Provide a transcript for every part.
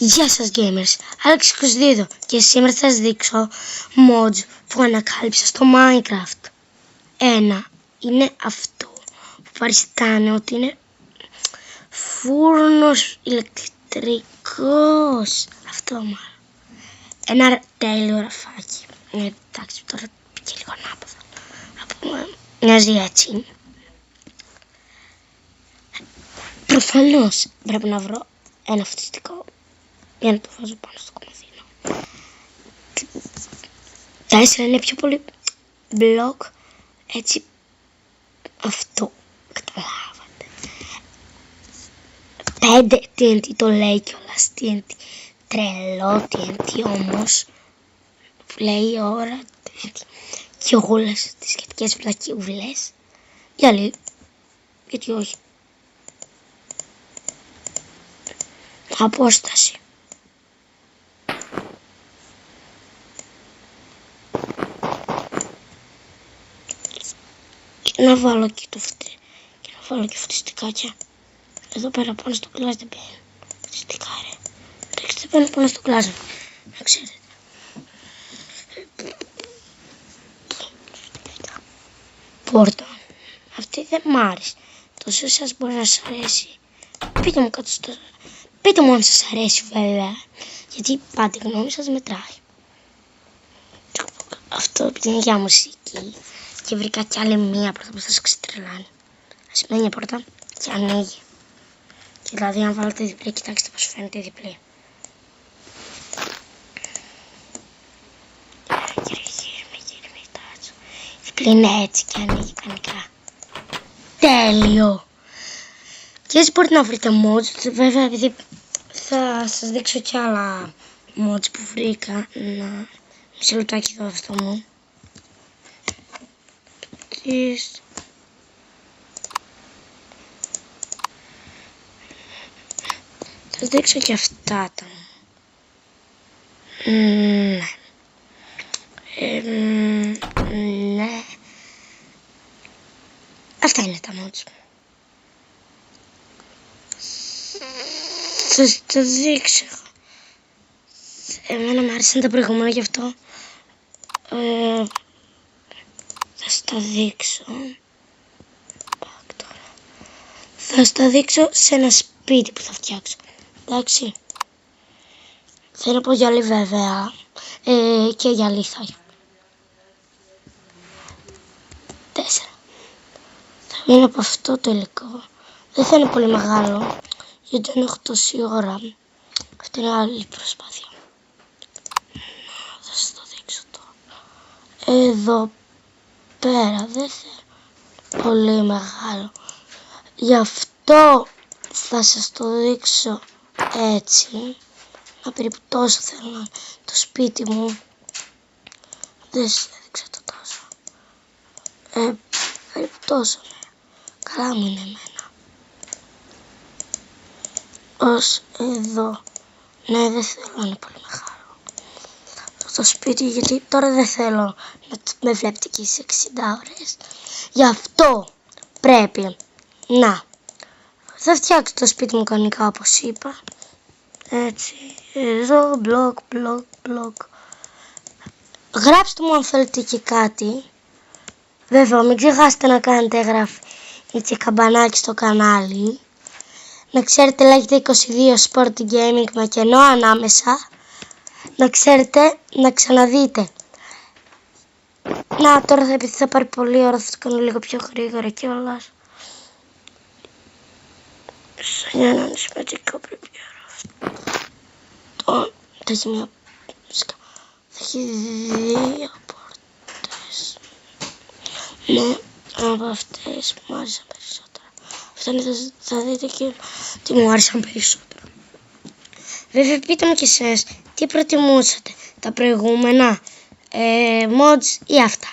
Γεια σας gamers, Alex22 και σήμερα θα σας δείξω mods που ανακάλυψα στο Minecraft. Ένα είναι αυτό που παριστάνει ότι είναι φούρνος ηλεκτρικός. Αυτό μάλλον. Ένα τέλειο ραφάκι. Εντάξει, τώρα πήγε λίγο ανάποδα. Μοιάζει έτσι. Προφανώς πρέπει να βρω ένα φωτιστικό για να το βάζω πάνω στο κομμωδίνο. 4 είναι πιο πολύ μπλοκ, έτσι αυτό καταλάβατε. 5 TNT το λέει κιόλας, TNT τρελό TNT όμως που λέει η ώρα και όλες τις σχετικές βλακιούβλες. Για λίγο, γιατί όχι. Απόσταση. Και να βάλω και το και να βάλω και φωτιστικάκια. Εδώ πέρα πάνω στο κλάζ δεν μπαίνουν φωτιστικά ρε. Εντάξει, δεν μπαίνουν πάνω στο κλάζ, να ξέρετε. Πόρτα. Αυτή δεν μ' άρεσε. Τόσο σας μπορεί να σας αρέσει. Πείτε μου κάτω στο... Πείτε μου αν σας αρέσει βέβαια. Γιατί πάτε γνώμη σας μετράει. Αυτό επειδή είναι για μουσική. Και βρήκα κι άλλη μία πρώτα που θα σας ξετρελάνει. Σημαίνει μια πόρτα και ανοίγει. Και δηλαδή αν βάλετε διπλή, κοιτάξτε πως φαίνεται διπλή. Γύρω, τάτσο. Διπλή είναι έτσι και ανοίγει κανονικά. Τέλειο! Και έτσι μπορείτε να βρείτε mods. Βέβαια επειδή θα σας δείξω κι άλλα mods που βρήκα. Μισό λεπτάκι εδώ αυτό μου. Θα σας δείξω και αυτά τα. Ναι. Αυτά είναι τα mods. Θα σας τα δείξω. Εμένα μου άρεσαν τα προηγούμενα γι' αυτό. Θα σας τα δείξω. Θα σας τα δείξω σε ένα σπίτι που θα φτιάξω. Εντάξει. Θα είναι από γυαλί βέβαια. Και γυαλί θα είναι. 4. Θα είναι από αυτό το υλικό. Δεν θα είναι πολύ μεγάλο. Γιατί δεν έχω τόση ώρα. Αυτή είναι άλλη προσπάθεια. Θα σας το δείξω τώρα. Εδώ πέρα δεν θέλω πολύ μεγάλο. Γι' αυτό θα σας το δείξω έτσι. Να περίπου τόσο θέλω να είναι το σπίτι μου. Δεν σας έδειξα το τόσο. Περίπου τόσο ναι. Καλά μου είναι εμένα. Ως εδώ. Ναι, δεν θέλω να είναι πολύ μεγάλο το σπίτι, γιατί τώρα δεν θέλω να με βλέπετε εκεί σε 60 ώρες. Γι' αυτό πρέπει να θα φτιάξω το σπίτι μου κανονικά όπως είπα. Έτσι. Εδώ μπλοκ. Γράψτε μου αν θέλετε και κάτι. Βέβαια μην ξεχάσετε να κάνετε εγγραφή και καμπανάκι στο κανάλι. Να ξέρετε λέγεται 22 Sport Gaming με κενό ανάμεσα. Να ξέρετε να ξαναδείτε. Να τώρα επειδή θα πάρει πολλή ώρα θα το κάνω λίγο πιο γρήγορα κιόλας. Σαν έναν σημαντικό πρεμιέρα αυτό. Θα έχει μια μουσικά. Θα έχει 2 πόρτες. Ναι, από αυτές μου άρεσαν περισσότερα. Αυτά θα δείτε και τι μου άρεσαν περισσότερο. Βέβαια πείτε μου κι εσείς τι προτιμούσατε. Τα προηγούμενα mods ή αυτά.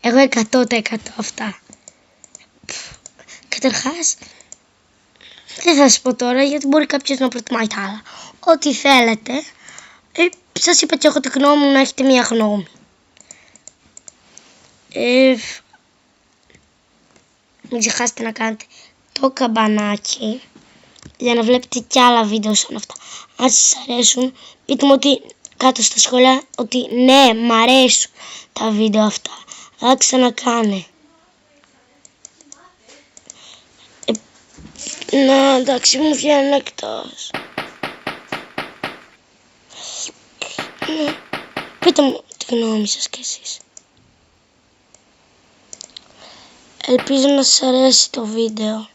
Εγώ 100% αυτά. Καταρχάς δεν θα σας πω τώρα γιατί μπορεί κάποιος να προτιμάει τα άλλα. Ό,τι θέλετε. Σας είπα και έχω τη γνώμη μου να έχετε μία γνώμη. Μην ξεχάσετε να κάνετε το καμπανάκι για να βλέπετε και άλλα βίντεο σαν αυτά. Αν σας αρέσουν, πείτε μου ότι κάτω στα σχόλια ότι ναι, μ' αρέσουν τα βίντεο αυτά. Θα ξανακάνε. Να, εντάξει, μου βγαίνουν εκτός. Πείτε μου τη γνώμη σας κι εσείς. Ελπίζω να σας αρέσει το βίντεο.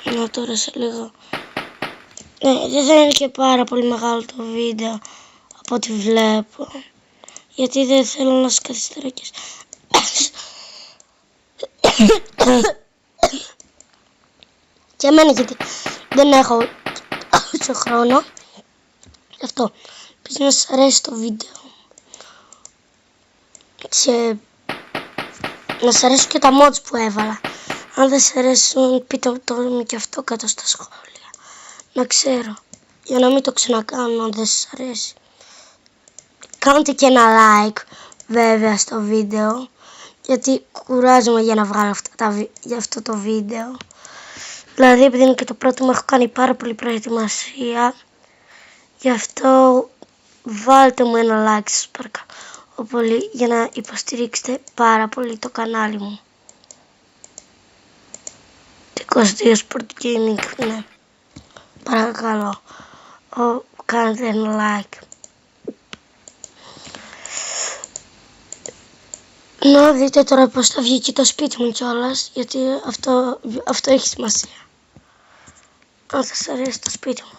Να τώρα σε λίγο. Δεν θα είναι και πάρα πολύ μεγάλο το βίντεο από ό,τι βλέπω. Γιατί δεν θέλω να σας καθυστερώ και και εμένα, γιατί δεν έχω τόσο χρόνο. Γι' αυτό ελπίζω να σας αρέσει το βίντεο. Και να σας αρέσουν και τα mods που έβαλα. Αν δεν σας αρέσουν, πείτε μου και αυτό κάτω στα σχόλια. Να ξέρω, για να μην το ξανακάνω αν δεν σας αρέσει. Κάντε και ένα like βέβαια στο βίντεο, γιατί κουράζομαι για να βγάλω για αυτό το βίντεο. Δηλαδή επειδή είναι και το πρώτο μου, έχω κάνει πάρα πολύ προετοιμασία. Γι' αυτό βάλτε μου ένα like σας παρακαλώ πολύ, για να υποστηρίξετε πάρα πολύ το κανάλι μου. 22 Sport Gaming, ναι. Παρακαλώ, κάντε ένα like. Να δείτε τώρα πως θα βγει και το σπίτι μου κιόλας, γιατί αυτό έχει σημασία. Αν θα σας αρέσει το σπίτι μου.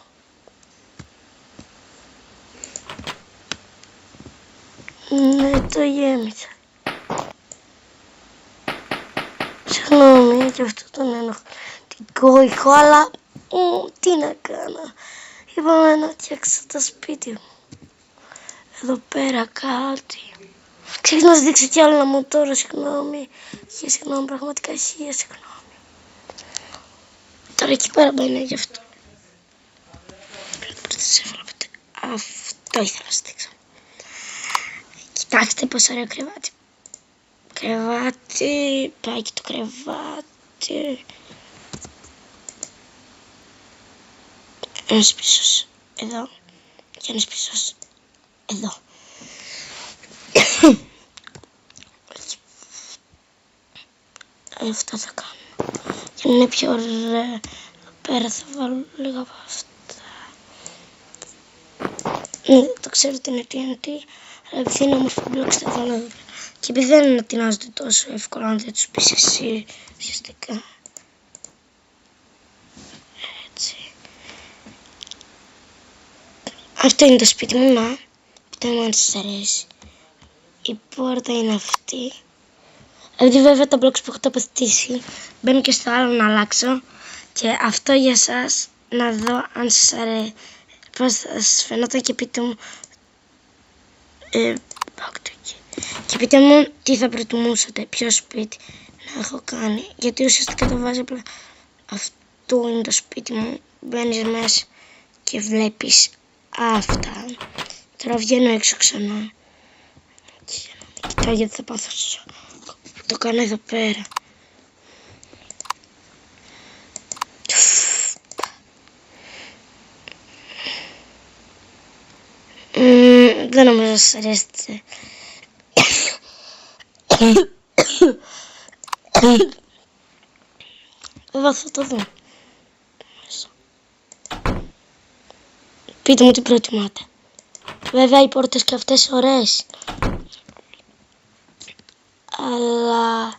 Ναι, το γέμισα. Συγγνώμη για αυτό τον ένοχο. Την κόηχο, αλλά τι να κάνω. Είπαμε να φτιάξω το σπίτι μου. Εδώ πέρα κάτι. Ξέχασα να σας δείξω κι άλλο ένα μοτόρο, συγγνώμη. Συγγνώμη, πραγματικά συγγνώμη. Τώρα εκεί πέρα μπαίνει γι' αυτό. Αυτό ήθελα να σας δείξω. Κοιτάξτε πως ωραίο κρεβάτι. Κρεβάτι, πάει και το κρεβάτι. Ένας πίσω εδώ και ένας πίσω εδώ. Αυτό θα κάνω. Για να είναι πιο ωραία. Εδώ πέρα θα βάλω λίγα από αυτά. Το ξέρω ότι είναι TNT, αλλά επειδή είναι όμορφο μπλοκ θα βάλω εδώ πέρα. Και επειδή δεν ανατινάζονται τόσο εύκολα αν δεν τους πεις εσύ ουσιαστικά. Έτσι. Αυτό είναι το σπίτι μου, να. Πείτε μου αν σας αρέσει. Η πόρτα είναι αυτή. Επειδή βέβαια τα μπλοκς που έχω τοποθετήσει μπαίνω και στο άλλο να αλλάξω. Και αυτό για σας, να δω αν σας αρέσει. Πώς θα σας φαινόταν και πείτε μου. Και πείτε μου τι θα προτιμούσατε, ποιο σπίτι να έχω κάνει. Γιατί ουσιαστικά το βάζω απλά. Αυτό είναι το σπίτι μου. Μπαίνεις μέσα και βλέπεις αυτά. Τώρα βγαίνω έξω ξανά. Κοιτάω γιατί θα πάθω. Το κάνω εδώ πέρα. Δεν νομίζω να σας αρέσει. Βέβαια θα το δω. Πείτε μου τι προτιμάτε. Βέβαια οι πόρτες και αυτές ωραίες. Αλλά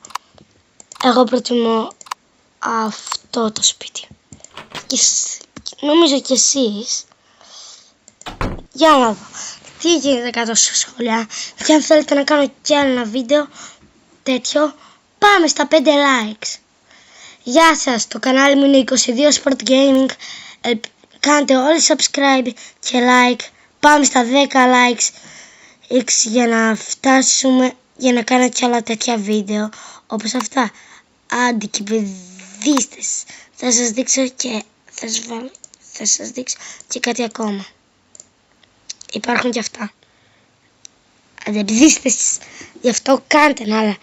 εγώ προτιμώ αυτό το σπίτι. Και νομίζω και εσείς. Για να δω τι γίνεται κάτω στα σχόλια. Και αν θέλετε να κάνω κι άλλο ένα βίντεο τέτοιο, πάμε στα 5 likes. Γεια σας, το κανάλι μου είναι 22 Sport Gaming. Κάντε όλοι subscribe και like. Πάμε στα 10 likes για να φτάσουμε, για να κάνω κι άλλα τέτοια βίντεο όπως αυτά. Άντε και παιδίστες. Θα σας δείξω και θα σας δείξω και κάτι ακόμα. Υπάρχουν και αυτά. Αντεπιδίστες. Γι' αυτό κάντε ένα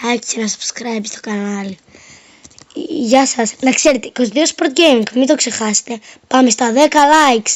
like και ένα subscribe στο κανάλι. Γεια σας. Να ξέρετε, 22 Sport Gaming, μην το ξεχάσετε. Πάμε στα 10 likes.